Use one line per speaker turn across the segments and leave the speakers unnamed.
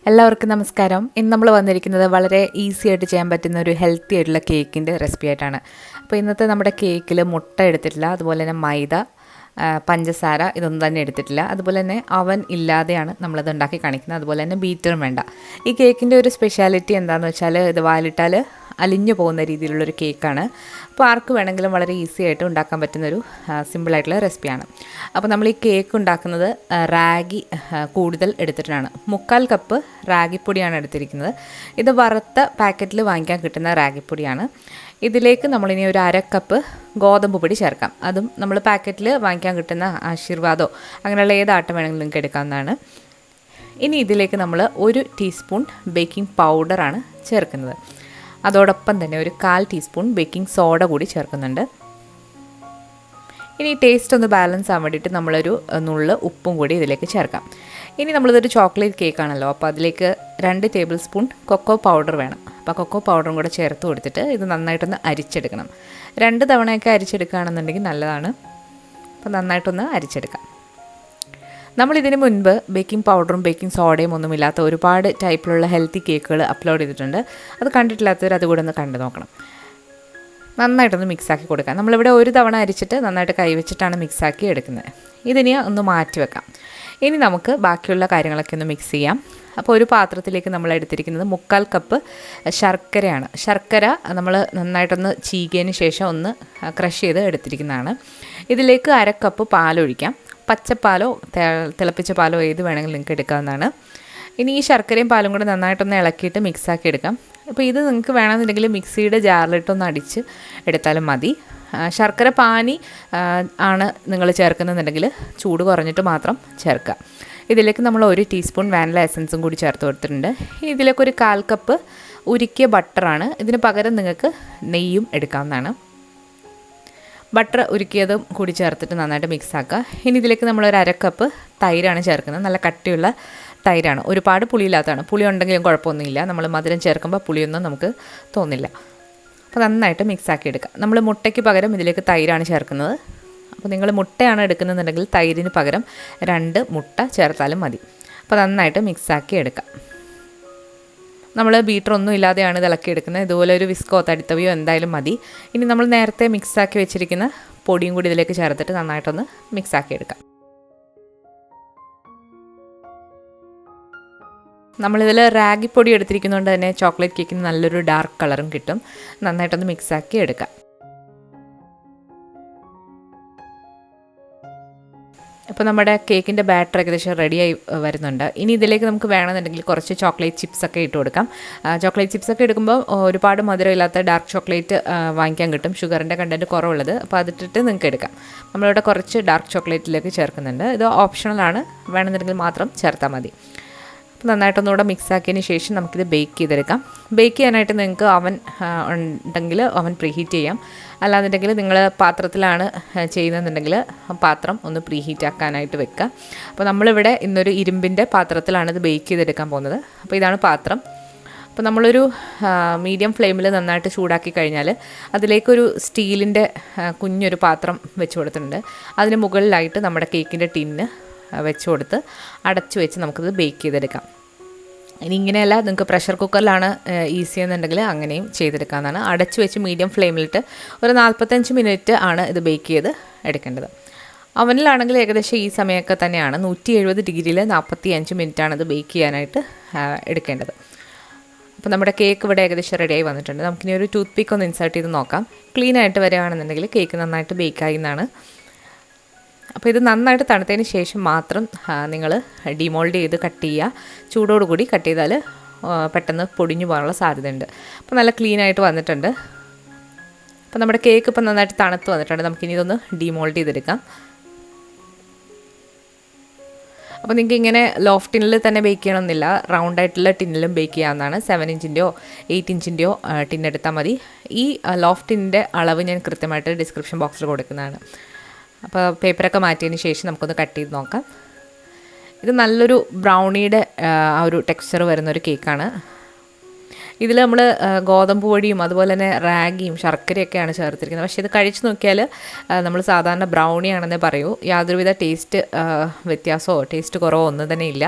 എല്ലാവർക്കും നമസ്കാരം. ഇന്ന് നമ്മൾ വന്നിരിക്കുന്നത് വളരെ ഈസി ആയിട്ട് ചെയ്യാൻ പറ്റുന്ന ഒരു ഹെൽത്തി ആയിട്ടുള്ള കേക്കിൻ്റെ റെസിപ്പി ആയിട്ടാണ്. അപ്പോൾ ഇന്നത്തെ നമ്മുടെ കേക്കിൽ മുട്ട എടുത്തിട്ടില്ല, അതുപോലെ തന്നെ മൈദ, പഞ്ചസാര ഇതൊന്നും തന്നെ എടുത്തിട്ടില്ല. അതുപോലെ തന്നെ അവൻ ഇല്ലാതെയാണ് നമ്മളത് ഉണ്ടാക്കി കാണിക്കുന്നത്. അതുപോലെ തന്നെ ബീറ്ററും വേണ്ട. ഈ കേക്കിൻ്റെ ഒരു സ്പെഷ്യാലിറ്റി എന്താണെന്ന് വെച്ചാൽ ഇത് വാലിട്ടാൽ അലിഞ്ഞു പോകുന്ന രീതിയിലുള്ളൊരു കേക്കാണ്. അപ്പോൾ ആർക്ക് വേണമെങ്കിലും വളരെ ഈസി ആയിട്ട് ഉണ്ടാക്കാൻ പറ്റുന്നൊരു സിമ്പിളായിട്ടുള്ള റെസിപ്പിയാണ്. അപ്പോൾ നമ്മൾ ഈ കേക്ക് ഉണ്ടാക്കുന്നത് റാഗി കൂടുതൽ എടുത്തിട്ടാണ്. 3/4 കപ്പ് റാഗിപ്പൊടിയാണ് എടുത്തിരിക്കുന്നത്. ഇത് വറുത്ത പാക്കറ്റിൽ വാങ്ങിക്കാൻ കിട്ടുന്ന റാഗിപ്പൊടിയാണ്. ഇതിലേക്ക് നമ്മളിനി ഒരു 1/2 കപ്പ് ഗോതമ്പ് പൊടി ചേർക്കാം. അതും നമ്മൾ പാക്കറ്റിൽ വാങ്ങിക്കാൻ കിട്ടുന്ന ആശീർവാദോ അങ്ങനെയുള്ള ഏതാട്ടം വേണമെങ്കിലും നിങ്ങൾക്ക് എടുക്കാവുന്നതാണ്. ഇനി ഇതിലേക്ക് നമ്മൾ 1 ടീസ്പൂൺ ബേക്കിംഗ് പൗഡറാണ് ചേർക്കുന്നത്. അതോടൊപ്പം തന്നെ ഒരു 1/4 ടീസ്പൂൺ ബേക്കിംഗ് സോഡ കൂടി ചേർക്കുന്നുണ്ട്. ഇനി ടേസ്റ്റ് ഒന്ന് ബാലൻസ് ആവാൻ വേണ്ടിയിട്ട് നമ്മളൊരു നുള്ള് ഉപ്പും കൂടി ഇതിലേക്ക് ചേർക്കാം. ഇനി നമ്മളിതൊരു ചോക്ലേറ്റ് കേക്കാണല്ലോ, അപ്പോൾ അതിലേക്ക് 2 ടേബിൾ സ്പൂൺ കൊക്കോ പൗഡർ വേണം. അപ്പോൾ കൊക്കോ പൗഡറും കൂടെ ചേർത്ത് കൊടുത്തിട്ട് ഇത് നന്നായിട്ടൊന്ന് അരിച്ചെടുക്കണം. 2 തവണയൊക്കെ അരിച്ചെടുക്കുകയാണെന്നുണ്ടെങ്കിൽ നല്ലതാണ്. അപ്പോൾ നന്നായിട്ടൊന്ന് അരിച്ചെടുക്കാം. നമ്മളിതിന് മുൻപ് ബേക്കിംഗ് പൗഡറും ബേക്കിംഗ് സോഡയും ഒന്നുമില്ലാത്ത ഒരുപാട് ടൈപ്പിലുള്ള ഹെൽത്തി കേക്കുകൾ അപ്ലോഡ് ചെയ്തിട്ടുണ്ട്. അത് കണ്ടിട്ടില്ലാത്തവർ അതുകൂടെ ഒന്ന് കണ്ടു നോക്കണം. നന്നായിട്ടൊന്ന് മിക്സാക്കി കൊടുക്കാം. നമ്മളിവിടെ 1 തവണ അരിച്ചിട്ട് നന്നായിട്ട് കൈവച്ചിട്ടാണ് മിക്സാക്കി എടുക്കുന്നത്. ഇതിനി ഒന്ന് മാറ്റി വെക്കാം. ഇനി നമുക്ക് ബാക്കിയുള്ള കാര്യങ്ങളൊക്കെ ഒന്ന് മിക്സ് ചെയ്യാം. അപ്പോൾ ഒരു പാത്രത്തിലേക്ക് നമ്മൾ എടുത്തിരിക്കുന്നത് 3/4 കപ്പ് ശർക്കരയാണ്. ശർക്കര നമ്മൾ നന്നായിട്ടൊന്ന് ചീകിയതിന് ശേഷം ഒന്ന് ക്രഷ് ചെയ്ത് എടുത്തിരിക്കുന്നതാണ്. ഇതിലേക്ക് 1/2 കപ്പ് പാലൊഴിക്കാം. പച്ചപ്പാലോ തിളപ്പിച്ച പാലോ ഏത് വേണമെങ്കിലും നിങ്ങൾക്ക് എടുക്കാവുന്നതാണ്. ഇനി ഈ ശർക്കരയും പാലും കൂടെ നന്നായിട്ടൊന്ന് ഇളക്കിയിട്ട് മിക്സാക്കി എടുക്കാം. അപ്പോൾ ഇത് നിങ്ങൾക്ക് വേണമെന്നുണ്ടെങ്കിൽ മിക്സിയുടെ ജാറിലിട്ടൊന്ന് അടിച്ച് എടുത്താലും മതി. ശർക്കര പാനി ആണ് നിങ്ങൾ ചേർക്കുന്നുണ്ടെങ്കിൽ ചൂട് കുറഞ്ഞിട്ട് മാത്രം ചേർക്കുക. ഇതിലേക്ക് നമ്മൾ 1 ടീസ്പൂൺ വാനില എസൻസും കൂടി ചേർത്ത് കൊടുത്തിട്ടുണ്ട്. ഇതിലേക്ക് ഒരു 1/4 കപ്പ് ഉരുക്കിയ ബട്ടറാണ്. ഇതിന് പകരം നിങ്ങൾക്ക് നെയ്യും എടുക്കാവുന്നതാണ്. ബട്ടർ ഉരുക്കിയതും കൂടി ചേർത്തിട്ട് നന്നായിട്ട് മിക്സ് ആക്കുക. ഇനി ഇതിലേക്ക് നമ്മളൊരു 1/2 കപ്പ് തൈരാണ് ചേർക്കുന്നത്. നല്ല കട്ടിയുള്ള തൈരാണ്, ഒരുപാട് പുളിയില്ലാത്തതാണ്. പുളി ഉണ്ടെങ്കിലും കുഴപ്പമൊന്നുമില്ല. നമ്മൾ മധുരം ചേർക്കുമ്പോൾ പുളിയൊന്നും നമുക്ക് തോന്നില്ല. അപ്പോൾ നന്നായിട്ട് മിക്സാക്കി എടുക്കുക. നമ്മൾ മുട്ടയ്ക്ക് പകരം ഇതിലേക്ക് തൈരാണ് ചേർക്കുന്നത്. അപ്പോൾ നിങ്ങൾ മുട്ടയാണ് എടുക്കുന്നതെന്നുണ്ടെങ്കിൽ തൈരിന് പകരം 2 മുട്ട ചേർത്താലും മതി. അപ്പോൾ നന്നായിട്ട് മിക്സാക്കി എടുക്കാം. നമ്മൾ ബീറ്ററൊന്നും ഇല്ലാതെയാണ് ഇത് ഇളക്കിയെടുക്കുന്നത്. ഇതുപോലെ ഒരു വിസ്കോ തടിത്തവിയോ എന്തായാലും മതി. ഇനി നമ്മൾ നേരത്തെ മിക്സാക്കി വെച്ചിരിക്കുന്ന പൊടിയും കൂടി ഇതിലേക്ക് ചേർത്തിട്ട് നന്നായിട്ടൊന്ന് മിക്സാക്കി എടുക്കാം. നമ്മളിതിൽ റാഗി പൊടി എടുത്തിരിക്കുന്നതുകൊണ്ട് തന്നെ ചോക്ലേറ്റ് കേക്കിന് നല്ലൊരു ഡാർക്ക് കളറും കിട്ടും. നന്നായിട്ടൊന്ന് മിക്സാക്കി എടുക്കാം. അപ്പോൾ നമ്മുടെ കേക്കിൻ്റെ ബാറ്റർ ഏകദേശം റെഡിയായി വരുന്നുണ്ട്. ഇനി ഇതിലേക്ക് നമുക്ക് വേണമെന്നുണ്ടെങ്കിൽ കുറച്ച് ചോക്ലേറ്റ് ചിപ്സൊക്കെ ഇട്ട് കൊടുക്കാം. ചോക്ലേറ്റ് ചിപ്സൊക്കെ എടുക്കുമ്പോൾ ഒരുപാട് മധുരമില്ലാത്ത ഡാർക്ക് ചോക്ലേറ്റ് വാങ്ങിക്കാൻ കിട്ടും, ഷുഗറിൻ്റെ കണ്ടൻറ്റ് കുറവുള്ളത്. അപ്പോൾ അതിട്ടിട്ട് നിങ്ങൾക്ക് എടുക്കാം. നമ്മളിവിടെ കുറച്ച് ഡാർക്ക് ചോക്ലേറ്റിലേക്ക് ചേർക്കുന്നുണ്ട്. ഇത് ഓപ്ഷണലാണ്, വേണമെന്നുണ്ടെങ്കിൽ മാത്രം ചേർത്താൽ മതി. അപ്പോൾ നന്നായിട്ടൊന്നുകൂടെ മിക്സാക്കിയതിന് ശേഷം നമുക്കിത് ബേക്ക് ചെയ്തെടുക്കാം. ബേക്ക് ചെയ്യാനായിട്ട് നിങ്ങൾക്ക് അവൻ ഉണ്ടെങ്കിൽ അവൻ പ്രീഹീറ്റ് ചെയ്യാം. അല്ലാന്നുണ്ടെങ്കിൽ നിങ്ങൾ പാത്രത്തിലാണ് ചെയ്യുന്നതെന്നുണ്ടെങ്കിൽ പാത്രം ഒന്ന് പ്രീഹീറ്റ് ആക്കാനായിട്ട് വെക്കുക. അപ്പോൾ നമ്മളിവിടെ ഇന്നൊരു ഇരുമ്പിൻ്റെ പാത്രത്തിലാണ് ഇത് ബേക്ക് ചെയ്തെടുക്കാൻ പോകുന്നത്. അപ്പോൾ ഇതാണ് പാത്രം. അപ്പോൾ നമ്മളൊരു മീഡിയം ഫ്ലെയിമിൽ നന്നായിട്ട് ചൂടാക്കി കഴിഞ്ഞാൽ അതിലേക്കൊരു സ്റ്റീലിൻ്റെ കുഞ്ഞൊരു പാത്രം വെച്ച് കൊടുത്തിട്ടുണ്ട്. അതിന് മുകളിലായിട്ട് നമ്മുടെ കേക്കിൻ്റെ ടിന്ന് വെച്ച് കൊടുത്ത് അടച്ചു വെച്ച് നമുക്കിത് ബേക്ക് ചെയ്തെടുക്കാം. ഇനി ഇങ്ങനെയല്ല, നിങ്ങൾക്ക് പ്രഷർ കുക്കറിലാണ് ഈസി എന്നുണ്ടെങ്കിൽ അങ്ങനെയും ചെയ്തെടുക്കാവുന്നതാണ്. അടച്ചു വെച്ച് മീഡിയം ഫ്ലെയിമിലിട്ട് ഒരു 45 മിനിറ്റ് ആണ് ഇത് ബേക്ക് ചെയ്ത് എടുക്കേണ്ടത്. അവനിലാണെങ്കിൽ ഏകദേശം ഈ സമയമൊക്കെ തന്നെയാണ്. 170 ഡിഗ്രിയിൽ 45 മിനിറ്റാണ് ഇത് ബേക്ക് ചെയ്യാനായിട്ട് എടുക്കേണ്ടത്. അപ്പോൾ നമ്മുടെ കേക്ക് ഇവിടെ ഏകദേശം റെഡിയായി വന്നിട്ടുണ്ട്. നമുക്കിനി ഒരു ടൂത്ത് പിക്ക് ഒന്ന് ഇൻസേർട്ട് ചെയ്ത് നോക്കാം. ക്ലീൻ ആയിട്ട് വരികയാണെന്നുണ്ടെങ്കിൽ കേക്ക് നന്നായിട്ട് ബേക്കായി എന്നാണ്. അപ്പോൾ ഇത് നന്നായിട്ട് തണുത്തതിന് ശേഷം മാത്രം നിങ്ങൾ ഡിമോൾഡ് ചെയ്ത് കട്ട് ചെയ്യുക. ചൂടോടുകൂടി കട്ട് ചെയ്താൽ പെട്ടെന്ന് പൊടിഞ്ഞു പോകാനുള്ള സാധ്യതയുണ്ട്. അപ്പോൾ നല്ല ക്ലീൻ ആയിട്ട് വന്നിട്ടുണ്ട്. അപ്പോൾ നമ്മുടെ കേക്ക് ഇപ്പോൾ നന്നായിട്ട് തണുത്ത് വന്നിട്ടുണ്ട്. നമുക്കിനി ഇതൊന്ന് ഡിമോൾഡ് ചെയ്തെടുക്കാം. അപ്പോൾ നിങ്ങൾക്ക് ഇങ്ങനെ ലോഫ് ടിന്നിൽ തന്നെ ബേക്ക് ചെയ്യണമെന്നില്ല, റൗണ്ടായിട്ടുള്ള ടിന്നിലും ബേക്ക് ചെയ്യാവുന്നതാണ്. 7 ഇഞ്ചിൻ്റെയോ 8 ഇഞ്ചിൻ്റെയോ ടിന്നെടുത്താൽ മതി. ഈ ലോഫ് ടിന്നിൻ്റെ അളവ് ഞാൻ കൃത്യമായിട്ട് ഡിസ്ക്രിപ്ഷൻ ബോക്സിൽ കൊടുക്കുന്നതാണ്. അപ്പോൾ പേപ്പറൊക്കെ മാറ്റിയതിന് ശേഷം നമുക്കൊന്ന് കട്ട് ചെയ്ത് നോക്കാം. ഇത് നല്ലൊരു ബ്രൗണിയുടെ ആ ഒരു ടെക്സ്ചർ വരുന്നൊരു കേക്കാണ്. ഇതിൽ നമ്മൾ ഗോതമ്പ് പൊടിയും അതുപോലെ തന്നെ റാഗിയും ശർക്കരയൊക്കെയാണ് ചേർത്തിരിക്കുന്നത്. പക്ഷേ ഇത് കഴിച്ച് നോക്കിയാൽ നമ്മൾ സാധാരണ ബ്രൗണി ആണെന്നേ പറയൂ. യാതൊരുവിധ ടേസ്റ്റ് വ്യത്യാസമോ ടേസ്റ്റ് കുറവോ ഒന്നും തന്നെ ഇല്ല.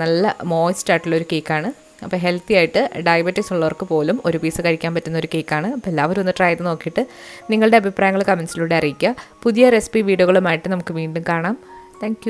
നല്ല മോയ്സ്റ്റ് ആയിട്ടുള്ളൊരു കേക്കാണ്. അപ്പോൾ ഹെൽത്തി ആയിട്ട് ഡയബറ്റീസ് ഉള്ളവർക്ക് പോലും ഒരു പീസ് കഴിക്കാൻ പറ്റുന്ന ഒരു കേക്കാണ്. അപ്പോൾ എല്ലാവരും ഒന്ന് ട്രൈ ചെയ്ത് നോക്കിയിട്ട് നിങ്ങളുടെ അഭിപ്രായങ്ങൾ കമൻസിലൂടെ അറിയിക്കുക. പുതിയ റെസിപ്പി വീഡിയോകളുമായിട്ട് നമുക്ക് വീണ്ടും കാണാം. താങ്ക്